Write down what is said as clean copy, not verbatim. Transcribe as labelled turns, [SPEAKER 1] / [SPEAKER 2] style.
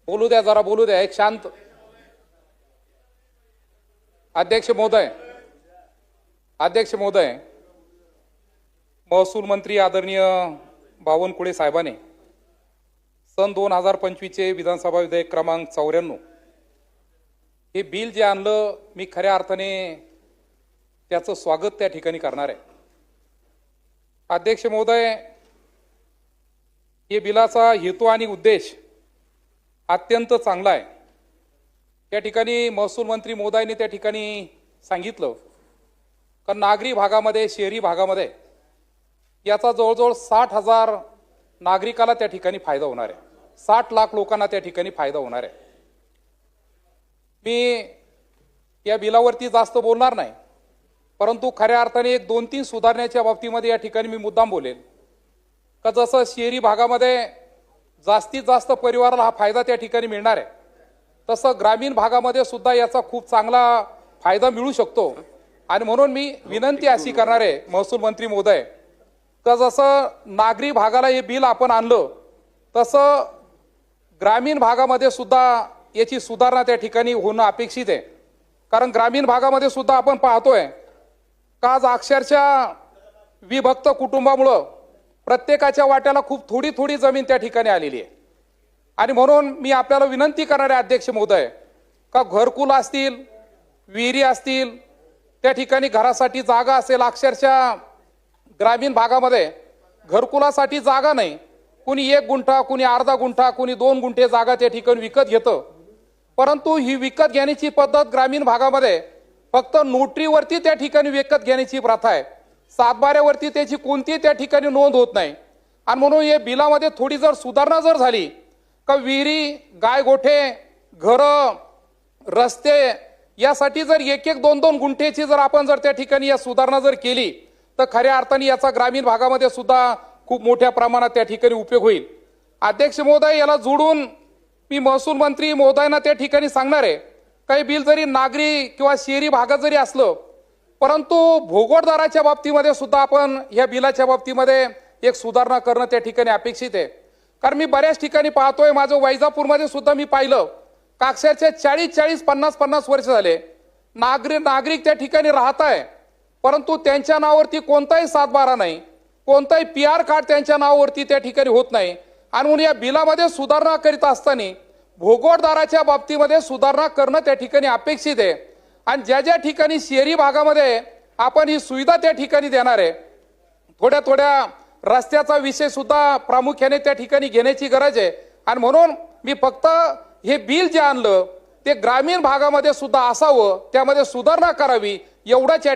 [SPEAKER 1] बोलू द्या, जरा बोलू द्या, एक शांत. अध्यक्ष महोदय, महसूल मंत्री आदरणीय बावनकुळे साहेबांनी सन 2025 चे विधानसभा विधेयक क्रमांक 94 हे बिल जे आणलं, मी खऱ्या अर्थाने त्याचं स्वागत त्या ठिकाणी करणार आहे. अध्यक्ष महोदय, हे बिलाचा हेतू आणि उद्देश अत्यंत चांगला आहे. त्या ठिकाणी महसूल मंत्री महोदयांनी त्या ठिकाणी सांगितलं का नागरी भागामध्ये, शहरी भागामध्ये याचा जवळजवळ 60,000 नागरिकाला त्या ठिकाणी फायदा होणार आहे. 60 लाख लोकांना त्या ठिकाणी फायदा होणार आहे. मी या बिलावरती जास्त बोलणार नाही, परंतु खऱ्या अर्थाने एक 2-3 सुधारण्याच्या बाबतीमध्ये या ठिकाणी मी मुद्दाम बोलेल का जसं शहरी भागामध्ये जास्तीत जास्त परिवाराला हा फायदा त्या ठिकाणी मिळणार आहे, तसं ग्रामीण भागामध्ये सुद्धा याचा खूप चांगला फायदा मिळू शकतो. आणि म्हणून मी विनंती अशी करणार आहे महसूल मंत्री महोदय का जसं नागरी भागाला हे बिल आपण आणलं, तसं ग्रामीण भागामध्ये सुद्धा याची सुधारणा त्या ठिकाणी होणं अपेक्षित आहे. कारण ग्रामीण भागामध्ये सुद्धा आपण पाहतोय का आज अक्षरशः विभक्त कुटुंबामुळं प्रत्येकाच्या वाट्याला खूप थोडी थोडी जमीन त्या ठिकाणी आलेली आहे. आणि म्हणून मी आपल्याला विनंती करणार आहे अध्यक्ष महोदय का घरकुल असतील, विहिरी असतील, त्या ठिकाणी घरासाठी जागा असेल, अक्षरशः ग्रामीण भागामध्ये घरकुलासाठी जागा नाही. कुणी 1 गुंठा, कुणी अर्धा गुंठा, कुणी 2 गुंठे जागा त्या ठिकाणी विकत घेतं. परंतु ही विकत घेण्याची पद्धत ग्रामीण भागामध्ये फक्त नोटरीवरती त्या ठिकाणी विकत घेण्याची प्रथा आहे. 7/12वरती त्याची कोणती त्या ठिकाणी नोंद होत नाही. आणि म्हणून या बिलामध्ये थोडी जर सुधारणा जर झाली का विहिरी, गायगोठे, घरं, रस्ते यासाठी जर 1-1, 2-2 गुंठेची जर आपण जर त्या ठिकाणी या सुधारणा जर केली तर खऱ्या अर्थाने याचा ग्रामीण भागामध्ये सुद्धा खूप मोठ्या प्रमाणात त्या ठिकाणी उपयोग होईल. अध्यक्ष महोदय, याला जोडून मी महसूल मंत्री महोदयांना त्या ठिकाणी सांगणार आहे काही बिल जरी नागरी किंवा शहरी भागात जरी असलं, परंतु भोगोटदाराच्या बाबतीमध्ये सुद्धा आपण या बिलाच्या बाबतीमध्ये एक सुधारणा करणं त्या ठिकाणी अपेक्षित आहे. कारण मी बऱ्याच ठिकाणी पाहतोय, माझं वैजापूरमध्ये सुद्धा मी पाहिलं का अक्षरशः 40-40, 50-50 वर्ष झाले नागरिक त्या ठिकाणी राहत आहे, परंतु त्यांच्या नावावरती कोणताही 7/12 नाही, कोणताही PR कार्ड त्यांच्या नावावरती त्या ठिकाणी होत नाही. आणि म्हणून या बिलामध्ये सुधारणा करीत असताना भोगोटदाराच्या बाबतीमध्ये सुधारणा करणं त्या ठिकाणी अपेक्षित आहे. आणि ज्या ज्या ठिकाणी शहरी भागामध्ये आपण ही सुविधा त्या ठिकाणी देणार आहे, थोड्या रस्त्याचा विषय सुद्धा प्रामुख्याने त्या ठिकाणी घेण्याची गरज आहे. आणि म्हणून मी फक्त हे बिल जे आणलं ते ग्रामीण भागामध्ये सुद्धा असावं, त्यामध्ये सुधारणा करावी एवढंच या